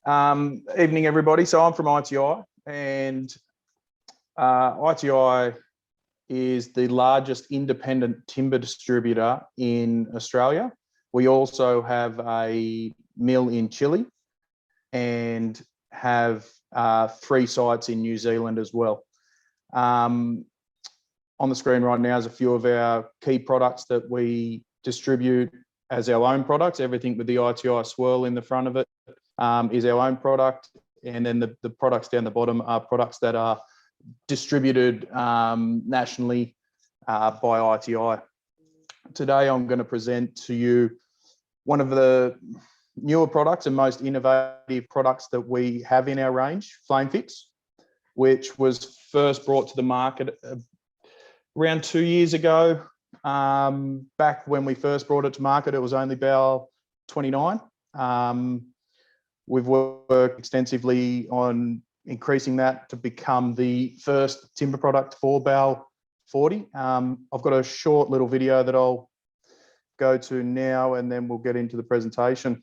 Evening, everybody. So I'm from ITI, and ITI is the largest independent timber distributor in Australia. We also have a mill in Chile and have 3 sites in New Zealand as well. On the screen right now is a few of our key products that we distribute as our own products. Everything with the ITI swirl in the front of it is our own product. And then the products down the bottom are products that are distributed nationally by ITI. Today, I'm going to present to you one of the newer products and most innovative products that we have in our range, FLAMEfixx, which was first brought to the market around 2 years ago. Back when we first brought it to market, it was only BAL29. We've worked extensively on increasing that to become the first timber product for BAL40. I've got a short little video that I'll go to now, and then we'll get into the presentation.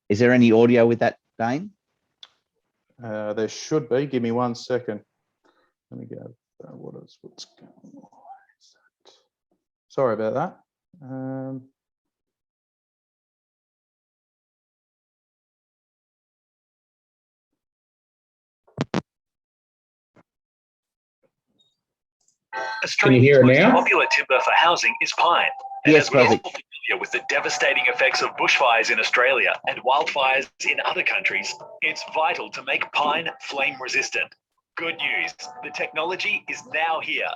Is there any audio with that, Dane? There should be. Give me 1 second. Let me go. What's going on? Sorry about that. Australia's most popular timber for housing is pine. And yes, as we're all perfect. familiar with the devastating effects of bushfires in Australia and wildfires in other countries, it's vital to make pine flame resistant. Good news, the technology is now here.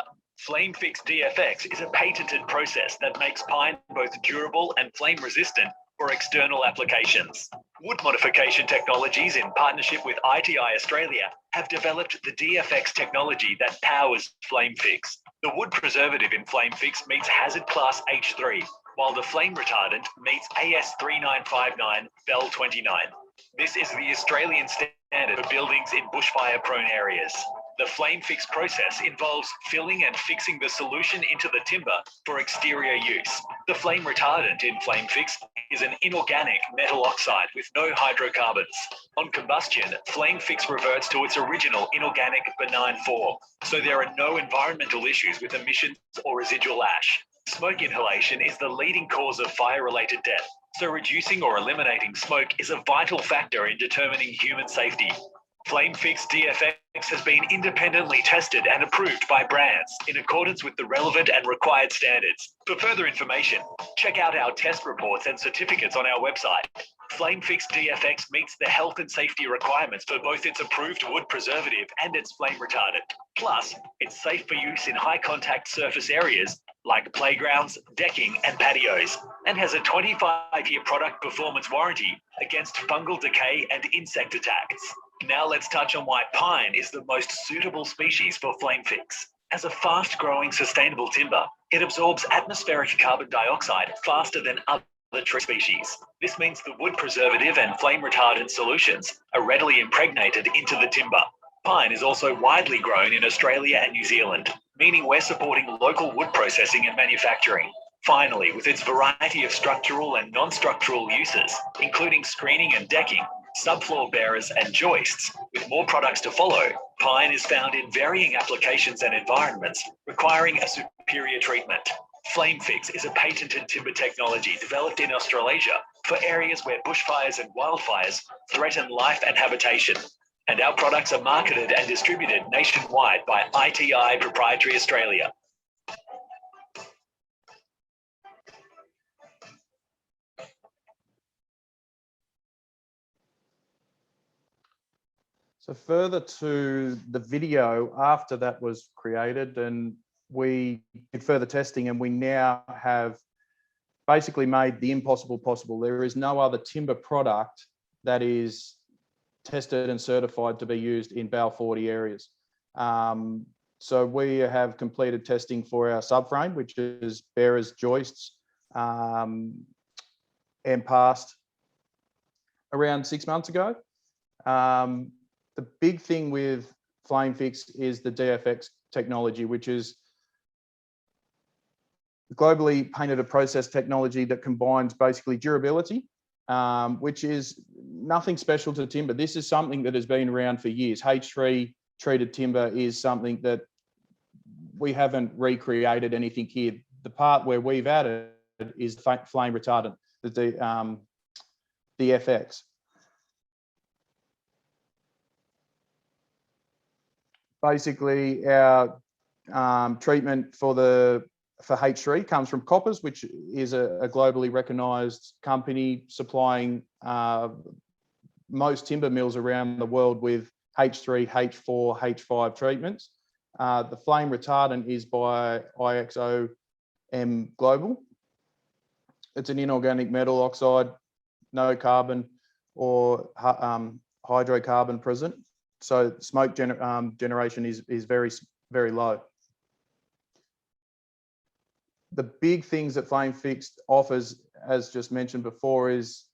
FLAMEfixxdfx is a patented process that makes pine both durable and flame resistant for external applications. Wood modification technologies in partnership with ITI Australia have developed the dFx technology that powers FLAMEfixx. The wood preservative in FLAMEfixx meets hazard class H3, while the flame retardant meets AS3959 BAL29. This is the Australian standard for buildings in bushfire-prone areas. The FLAMEfixx process involves filling and fixing the solution into the timber for exterior use. The flame retardant in FLAMEfixx is an inorganic metal oxide with no hydrocarbons. On combustion, FLAMEfixx reverts to its original inorganic benign form, so there are no environmental issues with emissions or residual ash. Smoke inhalation is the leading cause of fire-related death, so reducing or eliminating smoke is a vital factor in determining human safety. FLAMEfixxdfx has been independently tested and approved by brands in accordance with the relevant and required standards. For further information, check out our test reports and certificates on our website. FLAMEfixxdfx meets the health and safety requirements for both its approved wood preservative and its flame retardant. Plus, it's safe for use in high contact surface areas like playgrounds, decking, and patios, and has a 25-year product performance warranty against fungal decay and insect attacks. Now let's touch on why pine is the most suitable species for FLAMEfixx. As a fast-growing sustainable timber, it absorbs atmospheric carbon dioxide faster than other tree species. This means the wood preservative and flame retardant solutions are readily impregnated into the timber. Pine is also widely grown in Australia and New Zealand, meaning we're supporting local wood processing and manufacturing. Finally, with its variety of structural and non-structural uses, including screening and decking, subfloor bearers and joists, with more products to follow, pine is found in varying applications and environments requiring a superior treatment. FLAMEfixx is a patented timber technology developed in Australasia for areas where bushfires and wildfires threaten life and habitation. And our products are marketed and distributed nationwide by ITI Proprietary Australia. So further to the video, after that was created, and we did further testing, and we now have basically made the impossible possible. There is no other timber product that is tested and certified to be used in BAL40 areas. So we have completed testing for our subframe, which is bearers, joists, and passed around 6 months ago. The big thing with FLAMEfixx is the dFx technology, which is globally painted a process technology that combines basically durability, which is nothing special to timber. This is something that has been around for years. H3 treated timber is something that we haven't recreated anything here. The part where we've added is flame retardant, the dFx. Basically, our treatment for H3 comes from Koppers, which is a globally recognised company supplying most timber mills around the world with H3, H4, H5 treatments. The flame retardant is by IXOM Global. It's an inorganic metal oxide, no carbon or hydrocarbon present. So smoke generation is very, very low. The big things that FLAMEfixx offers, as just mentioned before, is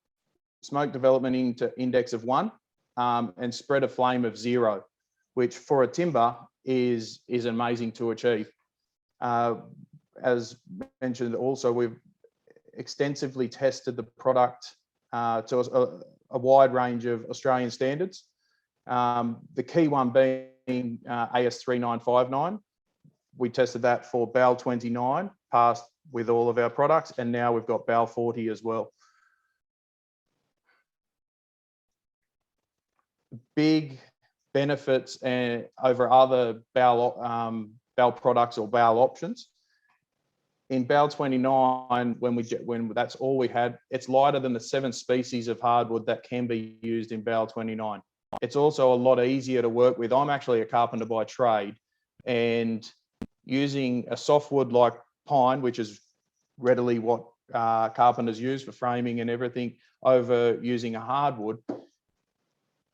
smoke development into index of 1 and spread of flame of 0, which for a timber is amazing to achieve. As mentioned, also we've extensively tested the product to a wide range of Australian standards. The key one being AS3959. We tested that for BAL29, passed with all of our products, and now we've got BAL40 as well. Big benefits over other BAL products or BAL options. In BAL29, when that's all we had, it's lighter than the 7 species of hardwood that can be used in BAL29. It's also a lot easier to work with. I'm actually a carpenter by trade, and using a softwood like pine, which is readily what carpenters use for framing and everything, over using a hardwood,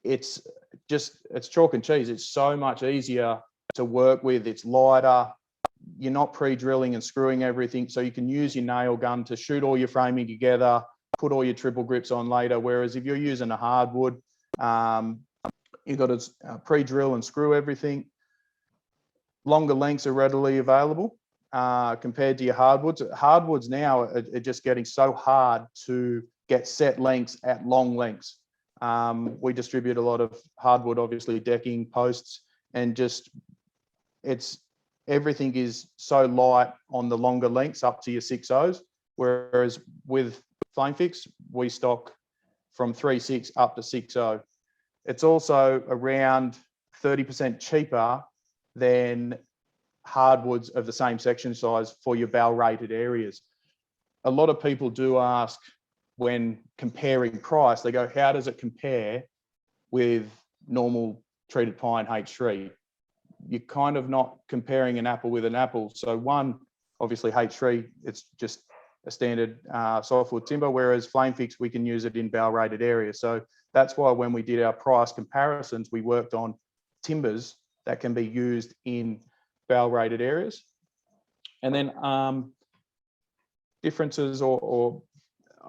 it's chalk and cheese. It's so much easier to work with. It's lighter. You're not pre-drilling and screwing everything, so you can use your nail gun to shoot all your framing together, put all your triple grips on later. Whereas if you're using a hardwood, you've got to pre-drill and screw everything. Longer lengths are readily available compared to your hardwoods. Hardwoods now are just getting so hard to get set lengths at long lengths. We distribute a lot of hardwood, obviously decking, posts, and just everything is so light on the longer lengths up to your 6.0s, whereas with FLAMEfixx, we stock from 3.6 up to 6.0. It's also around 30% cheaper than hardwoods of the same section size for your BAL rated areas. A lot of people do ask when comparing price, they go, how does it compare with normal treated pine H3? You're kind of not comparing an apple with an apple. So one, obviously H3, it's just a standard softwood timber, whereas FLAMEfixx, we can use it in BAL rated areas. So that's why when we did our price comparisons, we worked on timbers that can be used in BAL rated areas. And then differences or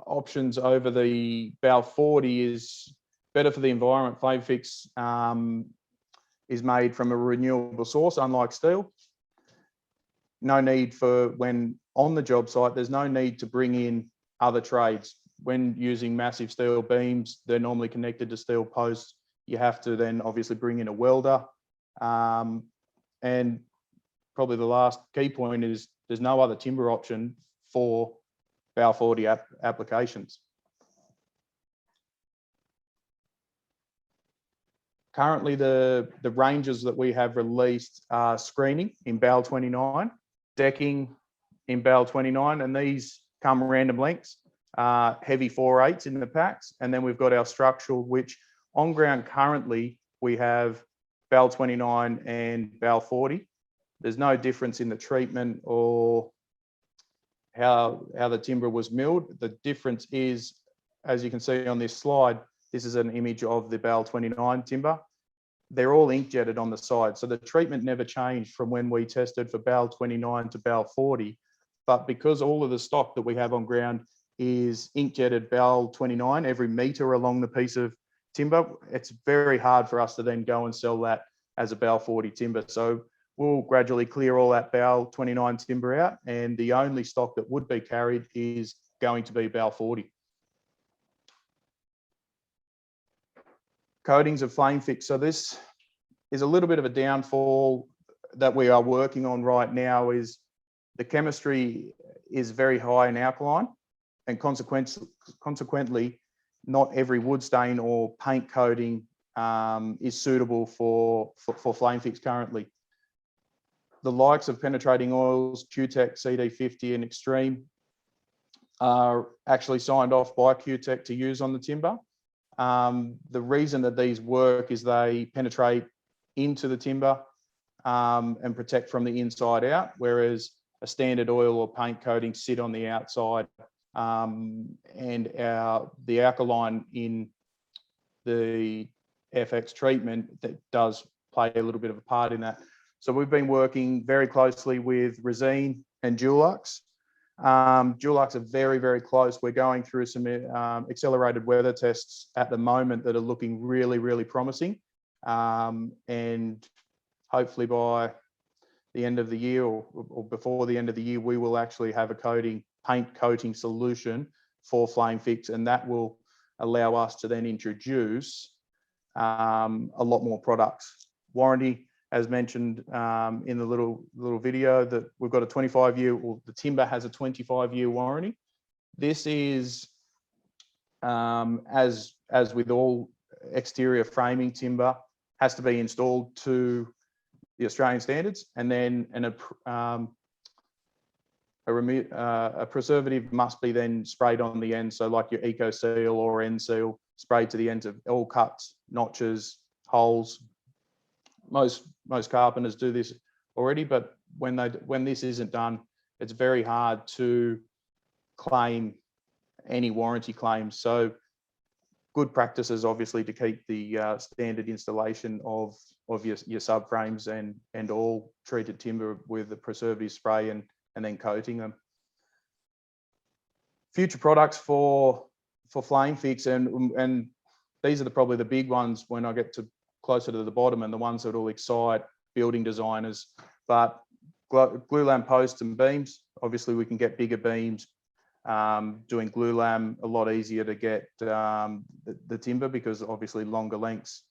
options over the BAL40 is better for the environment. FLAMEfixx is made from a renewable source, unlike steel. No need for, when on the job site, there's no need to bring in other trades. When using massive steel beams, they're normally connected to steel posts. You have to then obviously bring in a welder. And probably the last key point is there's no other timber option for BAL40 applications. Currently, the ranges that we have released are screening in BAL29, decking in BAL29, and these come random lengths, heavy 4/8 in the packs. And then we've got our structural, which on ground currently we have BAL29 and BAL40. There's no difference in the treatment or how the timber was milled. The difference is, as you can see on this slide, this is an image of the BAL29 timber. They're all ink jetted on the side. So the treatment never changed from when we tested for BAL29 to BAL40. But because all of the stock that we have on ground is ink jetted BAL29 every metre along the piece of timber, it's very hard for us to then go and sell that as a BAL40 timber. So we'll gradually clear all that BAL29 timber out, and the only stock that would be carried is going to be BAL40. Coatings of FLAMEfixx. So this is a little bit of a downfall that we are working on right now. Is the chemistry is very high in alkaline, and consequently, not every wood stain or paint coating is suitable for FLAMEfixx currently. The likes of penetrating oils, Q-Tech, CD50 and Extreme are actually signed off by Q-Tech to use on the timber. The reason that these work is they penetrate into the timber and protect from the inside out, whereas a standard oil or paint coating sit on the outside. And the alkaline in the FX treatment that does play a little bit of a part in that. So we've been working very closely with Resine and Dulux. Dulux are very, very close. We're going through some accelerated weather tests at the moment that are looking really, really promising. And hopefully by the end of the year or before the end of the year, we will actually have a paint coating solution for FLAMEfixx, and that will allow us to then introduce a lot more products. Warranty, as mentioned in the little video, that we've got a 25-year, or the timber has a 25-year warranty. This is, as with all exterior framing timber, has to be installed to the Australian standards, and then a preservative must be then sprayed on the end. So like your Eco Seal or End Seal, sprayed to the ends of all cuts, notches, holes. Most carpenters do this already, but when this isn't done, it's very hard to claim any warranty claims. So good practices, obviously, to keep the standard installation of your subframes and all treated timber with the preservative spray and then coating them. Future products for FLAMEfixx, and these are probably the big ones when I get to closer to the bottom, and the ones that will excite building designers. But glulam posts and beams, obviously we can get bigger beams. Doing glulam a lot easier to get the timber, because obviously longer lengths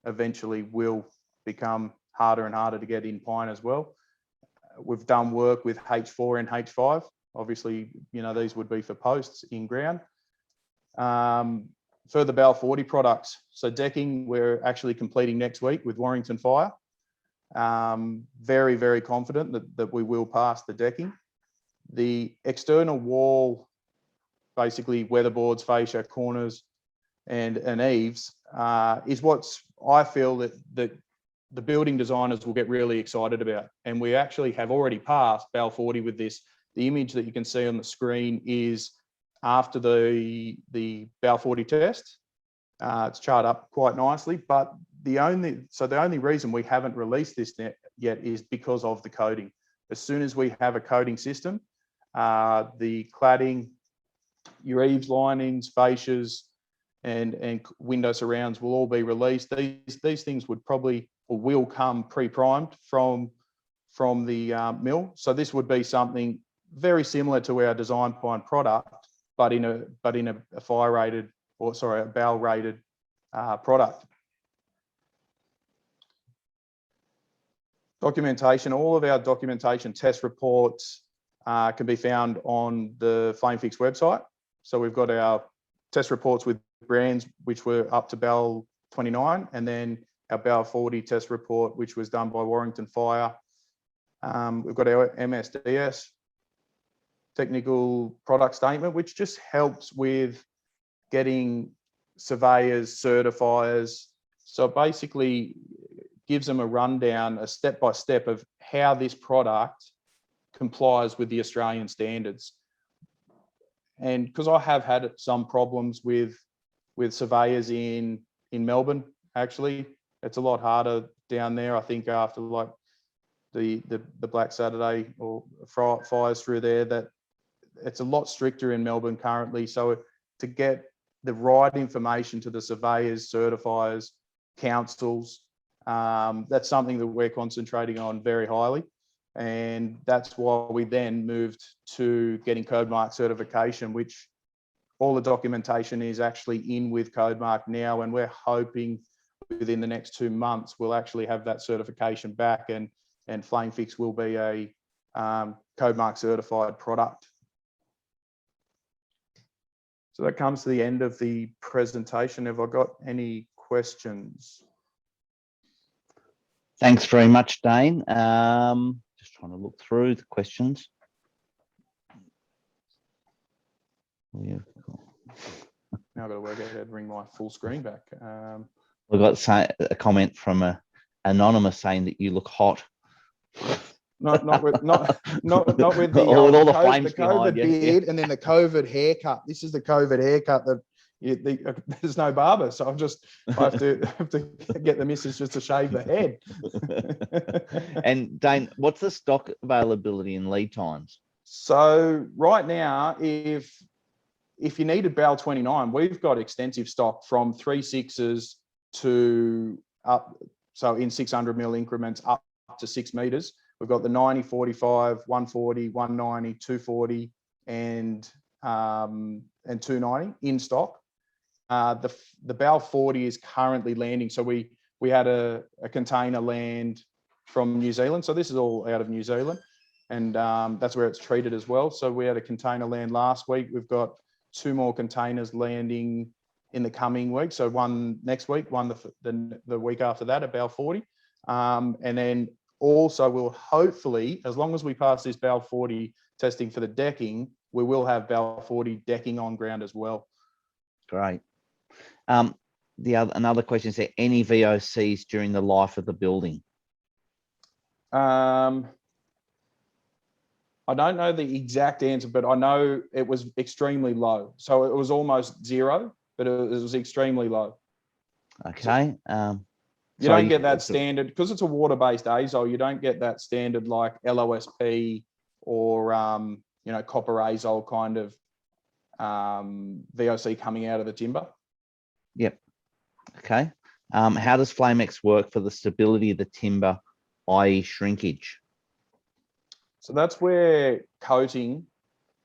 eventually will become harder and harder to get in pine as well. We've done work with H4 and H5. Obviously, you know, these would be for posts in ground. Further BAL40 products. So decking, we're actually completing next week with Warrington Fire. Very, very confident that we will pass the decking. The external wall, basically weatherboards, fascia, corners, and eaves, is what's I feel that the building designers will get really excited about. And we actually have already passed BAL40 with this. The image that you can see on the screen is after the BAL40 test. It's charted up quite nicely, but the only reason we haven't released this yet is because of the coating. As soon as we have a coating system, the cladding, your eaves linings, fascias, and window surrounds will all be released. These things would probably or will come pre-primed from the mill. So this would be something very similar to our design pine product, but in a fire rated, or sorry, a BAL rated product. Documentation. All of our documentation test reports can be found on the FLAMEfixx website. So we've got our test reports with brands which were up to BAL29, and then our BAL40 test report, which was done by Warrington Fire. We've got our MSDS technical product statement, which just helps with getting surveyors, certifiers. So basically gives them a rundown, a step-by-step of how this product complies with the Australian standards. And because I have had some problems with surveyors in Melbourne, actually, it's a lot harder down there. I think after like the Black Saturday or fires through there, that it's a lot stricter in Melbourne currently. So to get the right information to the surveyors, certifiers, councils, That's something that we're concentrating on very highly. And that's why we then moved to getting code mark certification, which all the documentation is actually in with code mark now. And we're hoping within the next 2 months, we'll actually have that certification back, and FLAMEfixx will be a code mark certified product. So that comes to the end of the presentation. Have I got any questions? Thanks very much, Dane. Just trying to look through the questions. Now I've got to work out how to bring my full screen back. We've got a comment from a anonymous saying that you look hot. Not with the, all the flames the COVID behind you. beard, and then the COVID haircut. This is the COVID haircut that there's no barber, so I have to get the missus just to shave the head. And Dane, what's the stock availability and lead times? So right now, if you needed BAL29, we've got extensive stock from 3.6s to up. So in 600 mil increments up to 6 meters. We've got the 90, 45, 140, 190, 240, and 290 in stock. The BAL40 is currently landing. So we had a container land from New Zealand. So this is all out of New Zealand, and that's where it's treated as well. So we had a container land last week. We've got 2 more containers landing in the coming week. So one next week, one the week after that at BAL40. And then also we'll hopefully, as long as we pass this BAL40 testing for the decking, we will have BAL40 decking on ground as well. Great. Another question is there any VOCs during the life of the building? I don't know the exact answer, but I know it was extremely low. So it was almost zero, but it was extremely low. Okay. You don't get that standard, because it's a water-based azole. You don't get that standard like LOSP or copper azole kind of VOC coming out of the timber. Yep. Okay. How does FLAMEfixx work for the stability of the timber, i.e. shrinkage? So that's where coating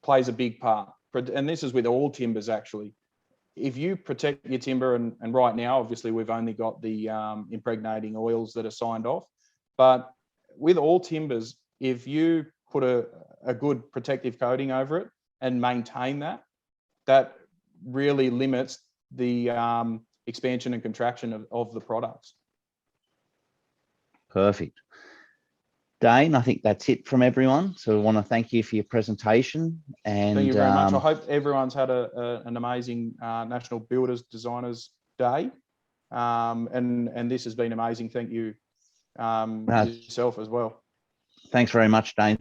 plays a big part. And this is with all timbers, actually. If you protect your timber, and right now, obviously, we've only got the impregnating oils that are signed off. But with all timbers, if you put a good protective coating over it and maintain that, that really limits the expansion and contraction of the products. Perfect. Dane, I think that's it from everyone. So we want to thank you for your presentation. And thank you very much. I hope everyone's had an amazing National Builders Designers Day. And this has been amazing. Thank you yourself as well. Thanks very much, Dane.